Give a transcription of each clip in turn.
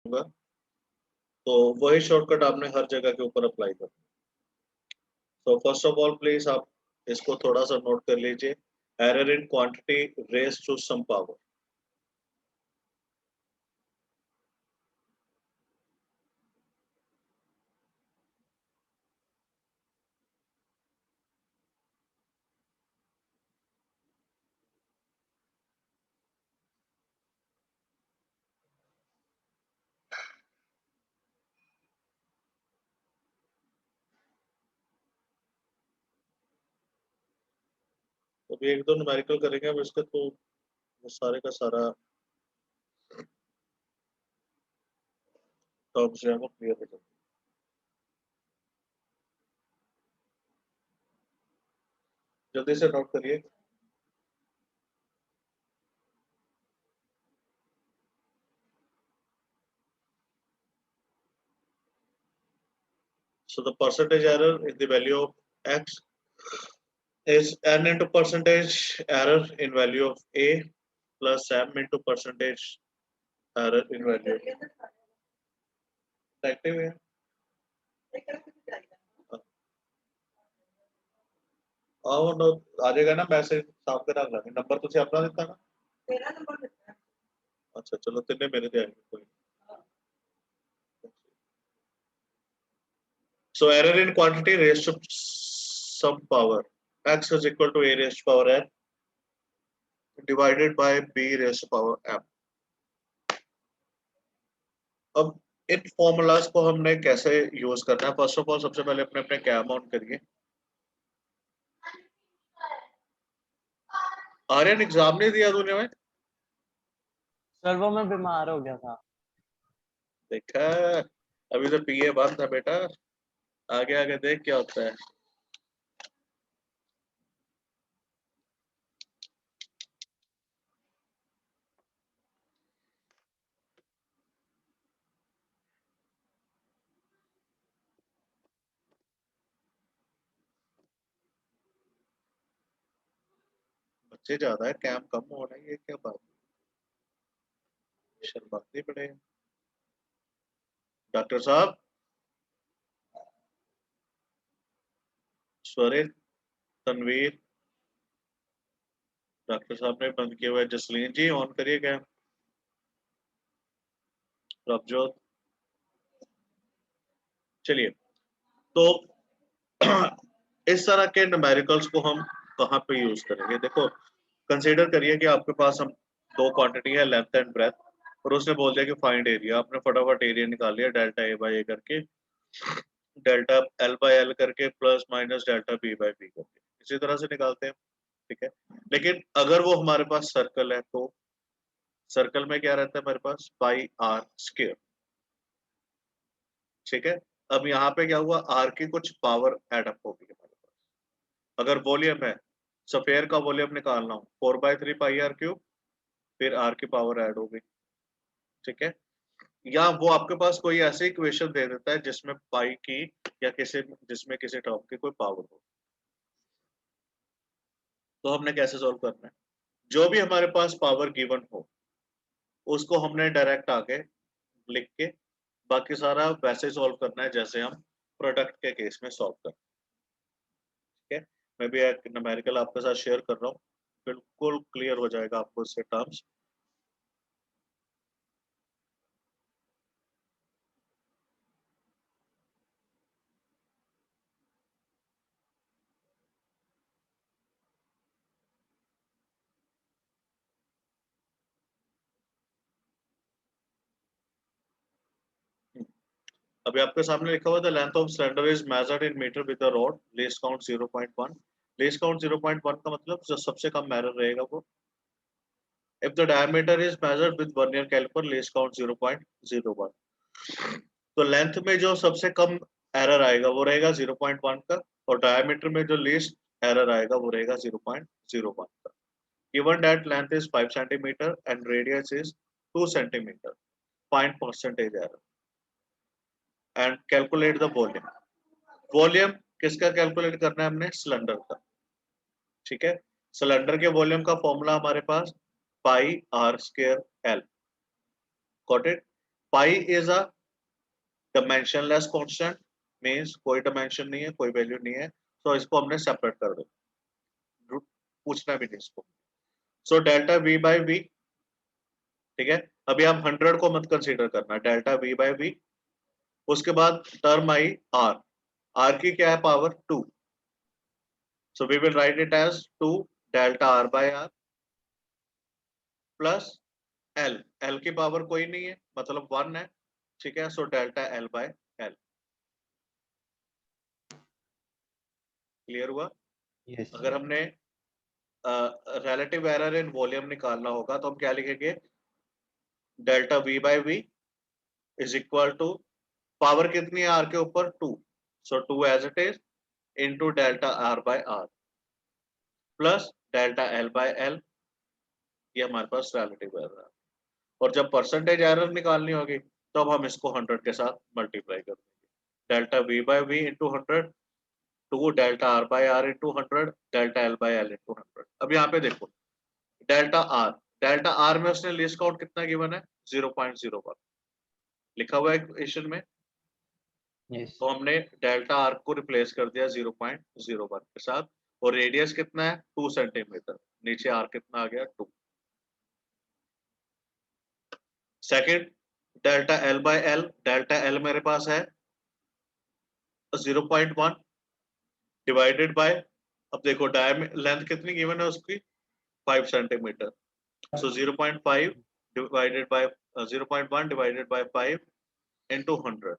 दूंगा, तो वही शॉर्टकट आपने हर जगह के ऊपर अप्लाई करना। So first of all please आप इसको थोड़ा सा नोट कर लीजिए, error in quantity raise to some power. तो अभी एक दो न्यूमेरिकल करेंगे अब इसके, तो वो सारे का सारा टर्म्स जो है वो क्लियर हो जाए। जल्दी से नोट करिए। So the percentage error in the value of x is n into percentage error in value of a plus m into percentage error in value of active है। आओ नो आ जाएगा ना मैसेज साफ करा लागे नंबर तुझे अपना देता ना मेरा नंबर देता है। अच्छा चलो तिन्ने मेरे दे आएंगे कोई। So error in quantity raised to some power x is equal to a raised to power n divided by b raised to power m। अब इन फॉर्मूलाज को हमने कैसे यूज करना है, फर्स्ट ऑफ ऑल सबसे पहले अपने अपने कैम ऑन करिए। आर्यन एग्जाम नहीं दिया तूने भाई? सर वो मैं बीमार हो गया था। देखा, अभी तो पीए बंद था बेटा, आगे आगे देख क्या होता है। बच्चे ज्यादा है, कैम कम हो रहा है, ये क्या बात है, शर्माते पड़े। डॉक्टर साहब, स्वरित, तनवीर, डॉक्टर साहब ने बंद किया हुआ है। जसलीन जी ऑन करिए कैम। प्रभजोत, चलिए। तो इस तरह के न्यूमेरिकल्स को हम कहाँ पे यूज करेंगे? देखो, कंसीडर करिए कि आपके पास हम दो क्वांटिटी है लेंथ एंड ब्रेथ, और उसने बोल दिया कि फाइंड एरिया। आपने फटाफट एरिया निकाल लिया डेल्टा ए बाई ए करके, डेल्टा एल बाई एल करके, plus minus delta b by b करके, इसी तरह से निकालते हैं। ठीक है, लेकिन अगर वो हमारे पास सर्कल है तो सर्कल में क्या रहता है हमारे पास, पाई आर स्क्वायर। ठीक है, अब यहाँ पे क्या हुआ, आर की कुछ पावर एड अप होगी हमारे पास। अगर वॉल्यूम है, स्फीयर का वॉल्यूम निकालना हो, 4/3 पाई आर क्यूब, फिर आर की पावर ऐड हो गई। ठीक है, या वो आपके पास कोई ऐसी इक्वेशन दे देता है जिसमें पाई की या किसी जिसमें किसी टर्म की कोई पावर हो, तो हमने कैसे सॉल्व करना है? जो भी हमारे पास पावर गिवन हो उसको हमने डायरेक्ट आगे लिख के बाकी सारा वैसे सॉल्व करना है जैसे हम प्रोडक्ट के केस में सॉल्व करते हैं। ठीक है, मैं भी एक न्यूमेरिकल आपके साथ शेयर कर रहा हूँ, बिल्कुल क्लियर हो जाएगा आपको इससे टर्म्स। अभी आपके सामने लिखा हुआ था length of cylinder is measured in metre with the rod, least count 0.1। Least count 0.1 का मतलब जो सबसे कम एरर रहेगा वो। If the diameter is measured with vernier caliper, least count 0.01। तो लेंथ में जो सबसे कम एरर आएगा वो रहेगा 0.1 का, और डायमीटर में जो लीस्ट एरर आएगा वो रहेगा 0.01 का। Given that length is 5 centimetre and radius is 2 centimetre, find percentage error and calculate the volume. Volume किसका कैलकुलेट करना है हमने? सिलेंडर का। ठीक है, सिलेंडर के वॉल्यूम का फॉर्मूला हमारे पास pi r square l. Got it? Pi is a dimensionless constant, means कोई डायमेंशन नहीं है, कोई वैल्यू नहीं है, तो इसको हमने सेपरेट कर दो, पूछना भी नहीं इसको। So delta v by v, ठीक है। अभी आप 100 को मत कंसीडर करना, डेल्टा वी बाई वी। उसके बाद टर्म आई आर, आर की क्या है power 2, so we will write it as 2 delta are by r plus l, l की पावर कोई नहीं है मतलब 1 है, ठीक है। So delta L by l, clear हुआ। यस अगर हमने रिलेटिव एरर इन वॉल्यूम निकालना होगा तो हम क्या लिखेंगे, delta we by v is equal to, power कितनी है आर के ऊपर 2, so 2 as it is into delta are by r plus delta L by l, ये हमारे पास रिलेटिव एरर है। और जब परसेंटेज एरर निकालनी होगी तो अब हम इसको 100 के साथ मल्टीप्लाई कर देंगे, delta we by V into 100, 2 delta are by R into 100, delta L by L into 100। अब यहाँ पे देखो डेल्टा आर, डेल्टा आर में उसने लीस्ट काउंट कितना गिवन है 0.01 लिखा हुआ है इक्वेशन में, यस तो हमने डेल्टा आर को रिप्लेस कर दिया 0.01 के साथ, और रेडियस कितना है 2 सेंटीमीटर, नीचे आर कितना आ गया 2। Second delta L by L, delta L मेरे पास है 0.1 डिवाइडेड बाय, अब देखो लेंथ कितनी गिवन है उसकी 5 centimetre, so 0.5 divided by 0.1 divided by 5 into 100,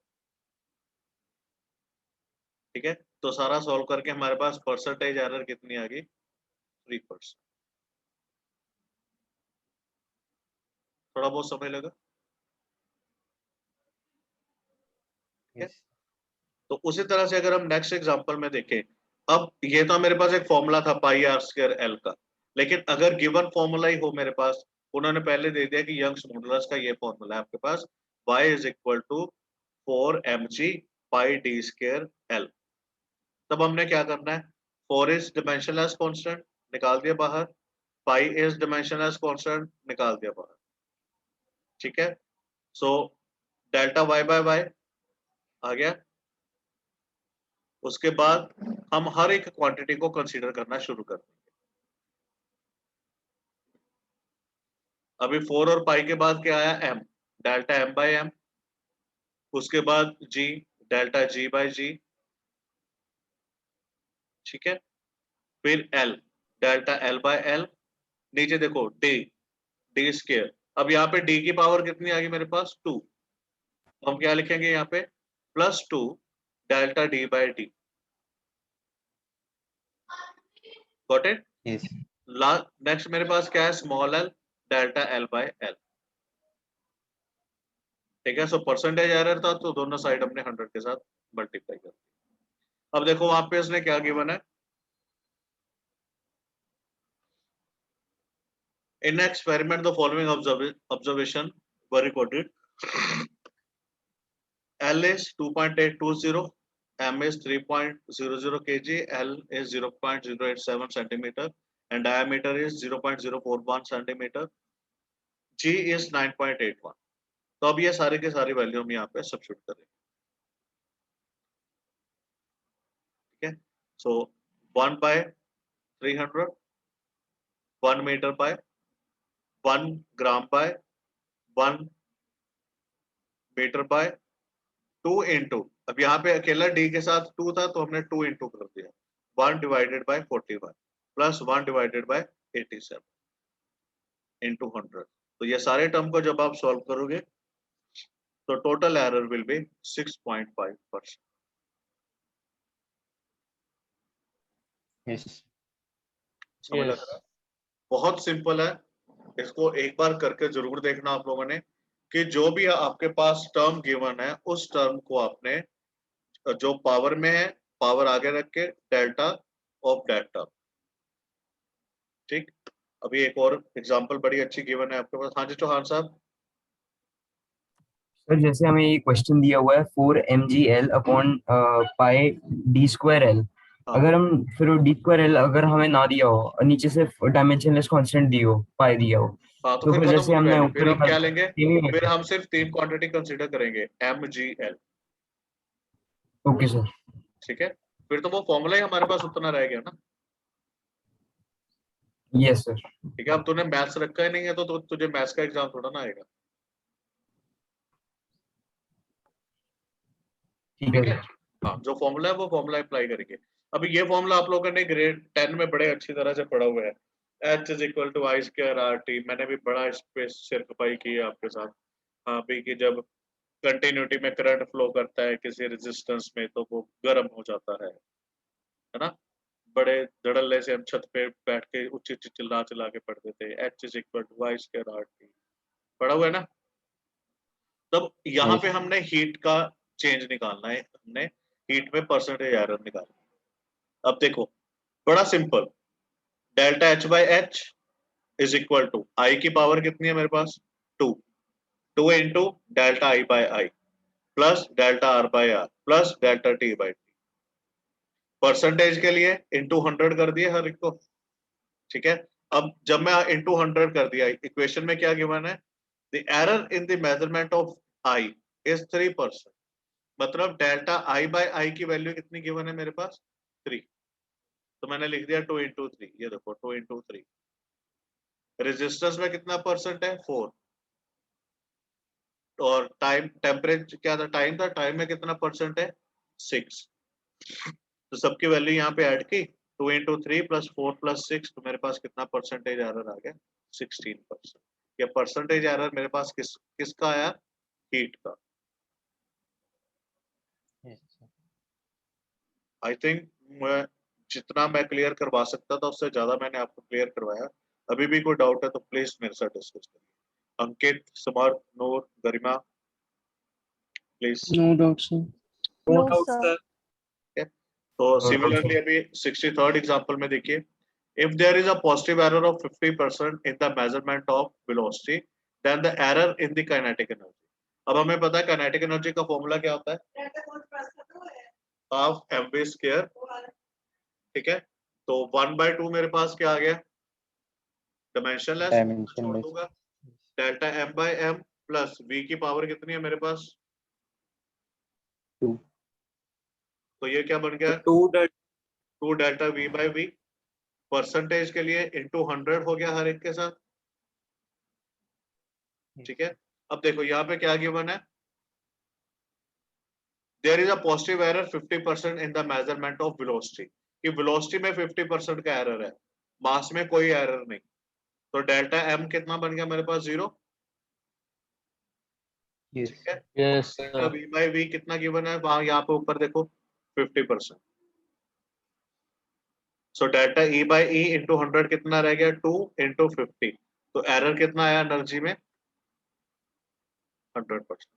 ठीक है। तो सारा सॉल्व करके हमारे पास परसेंटेज एरर कितनी आ गई 3%, थोड़ा बहुत समय लगा, ठीक है। यस तो उसी तरह से अगर हम नेक्स्ट एग्जांपल में देखें, अब ये तो मेरे पास एक फॉर्मूला था पाई आर स्क्वायर एल का, लेकिन अगर गिवन फॉर्मूला ही हो मेरे पास, उन्होंने पहले दे दिया कि यंग्स मॉडुलस का ये फॉर्मूला है आपके पास, y is equal to 4mg pi D square L, तब हमने क्या करना है, 4 इज डिमेंशनलेस कांस्टेंट निकाल दिया बाहर, पाई इज डिमेंशनलेस कांस्टेंट निकाल दिया बाहर, ठीक है। So delta y by y आ गया। उसके बाद हम हर एक क्वांटिटी को कंसीडर करना शुरू कर देंगे। अभी 4 और पाई के बाद क्या आया m, delta m by m, उसके बाद g delta g by g, ठीक है। फिर l delta l by l, नीचे देखो d स्क्वायर, अब यहाँ पे d की पावर कितनी आ गई मेरे पास 2, हम क्या लिखेंगे यहाँ पे +2 delta d by d, got it. Yes next मेरे पास क्या है small l delta l by l, ठीक है। सो परसेंटेज एरर था तो दोनों साइड हमने 100 के साथ मल्टीप्लाई कर दिया। अब देखो वहां पे इसने क्या गिवन है, in experiment the following observation were recorded, L is 2.820, M is 3.00 kg, L is 0.087 centimeter, and diameter is 0.041 centimeter, G is 9.81। तो अब ये सारे के सारी वैल्यू हम यहाँ पे सब्स्टिट्यूट करेंगे, ठीक है। So 1/300, 1 metre by 1 gram by 1 metre by 2 into, अब यहाँ पे अकेला डी के साथ 2 था तो हमने 2 इंटू कर दिया, 1 divided by 41 plus 1 divided by 87 into 100। तो ये सारे टर्म को जब आप सॉल्व करोगे तो total error will be 6.5%। Yes समझ लग रहा है, बहुत सिंपल है, इसको एक बार करके जरूर देखना आप लोगों ने, कि जो भी आपके पास टर्म गिवन है उस टर्म को आपने जो पावर में है पावर आगे रख के डेल्टा ऑफ दैट टर्म, ठीक। अभी एक और एग्जांपल बड़ी अच्छी गिवन है आपके पास, हाँ जी चौहान साहब। सर जैसे हमें ये क्वेश्चन दिया हुआ है 4 mg/l अपॉन पाई d²l, हाँ अगर हम फिर d²l अगर हमें ना दिया हो और नीचे से डायमेंशनलेस कांस्टेंट दी हो पाई दिया हो, हाँ तो तो फिर फिर खत्म जैसे हो हमने जाएगा, फिर ऊपर हम क्या लेंगे, ही फिर हम सिर्फ 3 क्वांटिटी कंसीडर करेंगे MgL, ओके सर। ठीक है। फिर तो वो फॉर्मूला ही हमारे पास उतना रह गया ना, यस सर। ठीक है। अब तूने मैथ्स रखा ही नहीं है तो तुझे मैथ्स का एग्जाम थोड़ा ना आएगा, ठीक है ठीक है। सर। हाँ जो फॉर्मूला है वो फॉर्मूला अप्लाई करेंगे। अभी ये फॉर्मूला आप लोगों ने ग्रेड 10 में बड़े अच्छी तरह से पढ़ा हुआ है, H is equal to I square R T, मैंने भी बड़ा इस पे सिर खपाई की है आपके साथ। हाँ भी कि जब कंटिन्यूटी में करंट फ्लो करता है किसी रेजिस्टेंस में तो वो गर्म हो जाता है ना। बड़े धड़ल्ले से हम छत पे बैठ के ऊंची ऊंची चिल्ला चिल्ला के पढ़ते थे, H is equal to I square R T, पढ़ा हुआ है ना। तब यहाँ पे Yes. हमने हीट का चेंज निकालना है, हमने हीट में परसेंटेज एरर निकालना है। अब देखो बड़ा simple, delta h by h is equal to I की पावर कितनी है मेरे पास, 2, 2 into delta I by I plus delta r by r plus delta t by t. Percentage के लिए इंटू 100 कर दिए हर एक को, ठीक है। अब जब मैं इंटू 100 कर दिया, इक्वेशन में क्या गिवन है, the error in the measurement of I is 3%, मतलब डेल्टा आई बाई आई की वैल्यू कितनी गिवन है मेरे पास, 3। तो मैंने लिख दिया 2 इंटू 3, ये देखो 2 इंटू 3। रेजिस्टेंस में कितना परसेंट है, 4। और टाइम टेम्परेचर क्या था, टाइम में कितना परसेंट है, 6। तो सबकी वैल्यू यहाँ पे ऐड की, 2 इंटू 3 प्लस 4 प्लस 6, तो मेरे पास कितना परसेंटेज एरर आ गया, 16%। ये परसेंटेज एरर मेरे पास किसका आया, हीट का। Yes, sir. आई थिंक मैं जितना मैं क्लियर करवा सकता था उससे ज्यादा मैंने आपको क्लियर करवाया। अभी भी कोई डाउट है तो प्लीज मेरे साथ डिस्कस करिए। Ankit, Samar, Noor, Garima, please. No doubt, sir. No doubt, sir. तो No doubt, सिमिलरली sir. अभी 63rd एग्जांपल में देखिए, if there is a positive error of 50% in the measurement of velocity then the error in the kinetic energy. अब हमें पता है kinetic energy का formula क्या होता है, हाफ mv स्क्वायर, ठीक है। तो 1/2 मेरे पास क्या आ गया, डायमेंशनलेस, छोड़ Dimensionless. दूंगा, delta m by m plus v की पावर कितनी है मेरे पास, 2. तो ये क्या बन गया, 2 delta v by v। Percentage के लिए इंटू 100 हो गया हर एक के साथ, ठीक है। अब देखो यहाँ पे क्या गिवन है, there is a positive error 50% in the measurement of velocity, कि वेलोसिटी में 50% का एरर है, मास में कोई एरर नहीं। तो डेल्टा m कितना बन गया मेरे पास, 0, Yes. ठीक है। Yes, delta sir. v by v कितना गिवन है वहां, यहाँ पे ऊपर देखो 50%। So delta e by e into 100 कितना रह गया, 2 इंटू 50। तो एरर कितना आया एनर्जी में, 100%।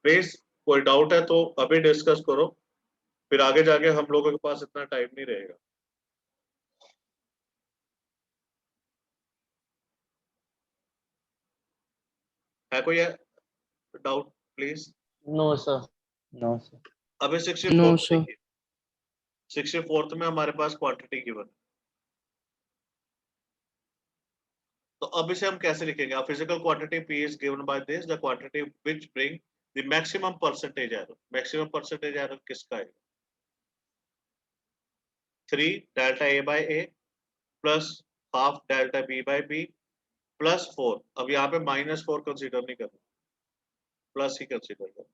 प्लीज कोई डाउट है तो अभी डिस्कस करो, फिर आगे जाके हम लोगों के पास इतना टाइम नहीं रहेगा। है कोई doubt, please. No, sir. No, sir. अभी 64 No, में sir. देखिए, 64 में हमारे पास क्वांटिटी गिवन, तो अब इसे हम कैसे लिखेंगे, physical quantity P is given by this, the quantity which bring the maximum percentage error. Maximum percentage error किसका है, 3 delta A by A plus half delta B by B plus 4। अब यहाँ पे -4 कंसीडर नहीं करना, प्लस ही consider करना,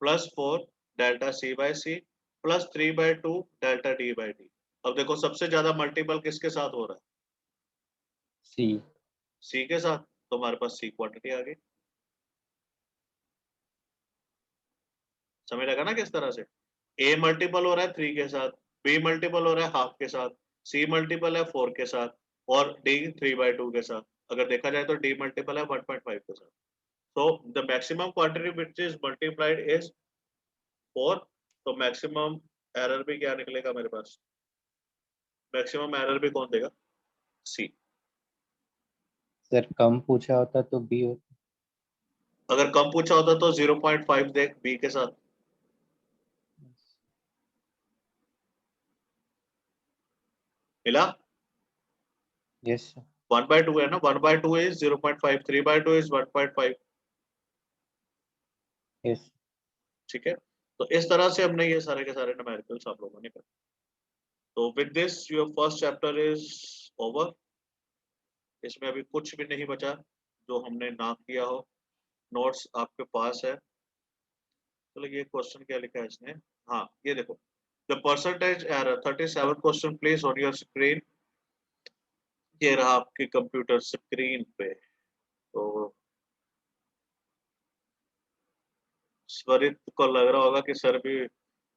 plus 4 delta C by C plus 3/2 delta D by D। अब देखो सबसे ज्यादा मल्टीपल किसके साथ हो रहा है, C. C के साथ, तो हमारे पास C क्वांटिटी आ गई। समझ लगा ना किस तरह से, A मल्टीपल हो रहा है 3 के साथ, B मल्टीपल हो रहा है हाफ के साथ, C मल्टीपल है 4 के साथ और D 3/2 के साथ। अगर देखा जाए तो D मल्टीपल है 1.5 के साथ। So the maximum quantity which is multiplied is 4। तो मैक्सिमम एरर भी क्या निकलेगा मेरे पास, मैक्सिमम एरर भी कौन देगा, C। सर कम पूछा होता तो B होता. अगर कम पूछा होता तो 0.5 दे B के साथ। मिला? यस सर 1/2 है ना, 1/2 is 0.5, 3/2 is 1.5. यस ठीक है, तो इस तरह से हमने ये सारे के सारे न्यूमेरिकल्स आप लोगों ने कर। तो with this your first chapter is over. इसमें अभी कुछ भी नहीं बचा जो हमने ना किया हो। नोट्स आपके पास है। चलो ये क्वेश्चन क्या लिखा है इसने, हाँ ये देखो, the percentage error 37 question place on your screen. ये रहा आपकी कंप्यूटर स्क्रीन पे। तो स्वरित को लग रहा होगा कि सर भी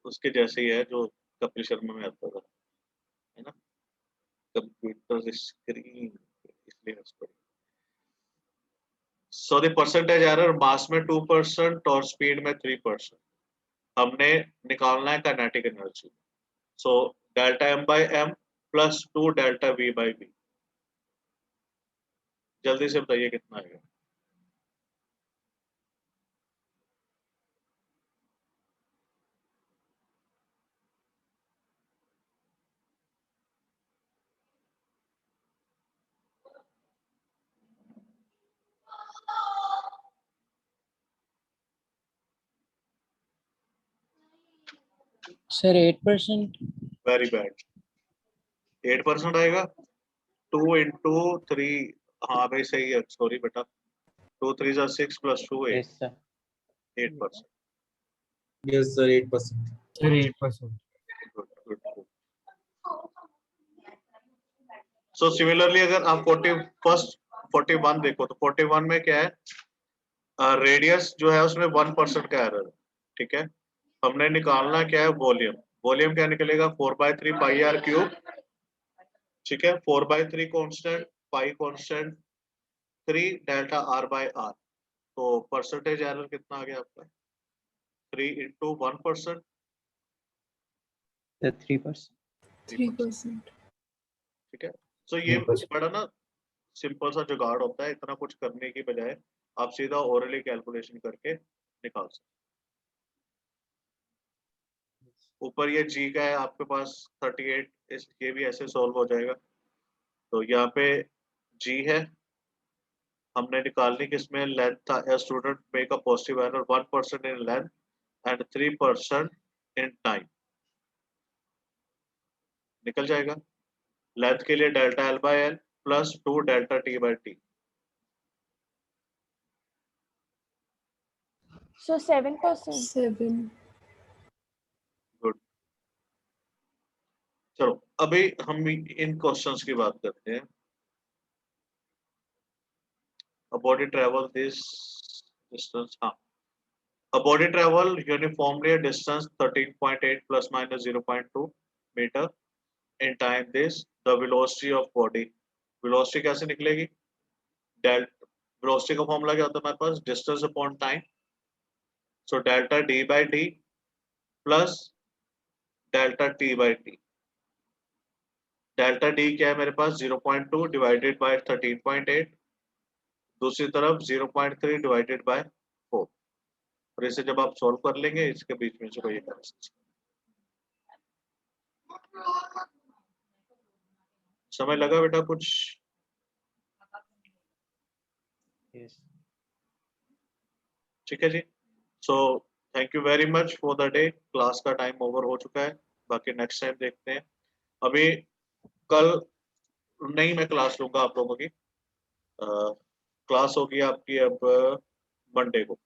उसके जैसे ही है जो कपिल शर्मा में आता था, है ना, कंप्यूटर स्क्रीन, इसलिए उसको। So the percentage error mass में 2% और स्पीड में 3%। हमने निकालना है kinetic energy. So delta m by M plus 2 delta v by v। जल्दी से बताइए कितना आएगा। सर 8%। वेरी बैड, 8% आएगा। 2 इंटू 3, हाँ भाई सही है, सॉरी बेटा, 2 3 जा 6 plus 2 yes sir 8%। Yes, sir, 8%. Sir, 8%. Good good good. So similarly अगर आप 41 देखो तो 41 में क्या है, रेडियस जो है उसमें 1% का एरर है। ठीक है, हमने निकालना क्या है, वॉल्यूम। वॉल्यूम क्या निकलेगा, 4/3 पाई आर क्यूब। ठीक है, 4/3 constant, pi constant, 3 delta are by R. तो परसेंटेज एरर कितना आ गया आपका, 3 इंटू 1%, 3%। 3%. ठीक है। सो ये 3%. बड़ा ना सिंपल सा जुगाड़ होता है, इतना कुछ करने की बजाय आप सीधा ओरली कैलकुलेशन करके निकाल सकते। ऊपर ये जी का है आपके पास 38, इस ये भी ऐसे सॉल्व हो जाएगा। तो यहाँ पे जी है, हमने निकालनी किसमें, लेंथ था। A student make a positive error 1% in length and 3% in time. निकल जाएगा। लेंथ के लिए delta L by L plus 2 delta t by T. So 7%. 7. Good. चलो अभी हम इन क्वेश्चंस की बात करते हैं। A body travel this distance, हाँ, a body travel uniformly a distance 13.8 plus minus 0.2 meter in time this the velocity of body। velocity कैसे निकलेगी, डेल्टा, velocity का फॉर्मूला क्या होता है हमारे पास, distance upon time. So delta d by d plus delta t by t. Delta d क्या है मेरे पास, 0.2 डिवाइडेड बाय 13.8, दूसरी तरफ 0.3 डिवाइडेड बाय 4। और इसे जब आप सॉल्व कर लेंगे इसके बीच में से कोई एक आंसर। समय लगा बेटा कुछ? यस ठीक है जी। So thank you very much for the day. Class का टाइम ओवर हो चुका है, बाकी नेक्स्ट टाइम देखते हैं। अभी कल नहीं मैं क्लास लूंगा आप लोगों की, क्लास होगी आपकी अब मंडे को।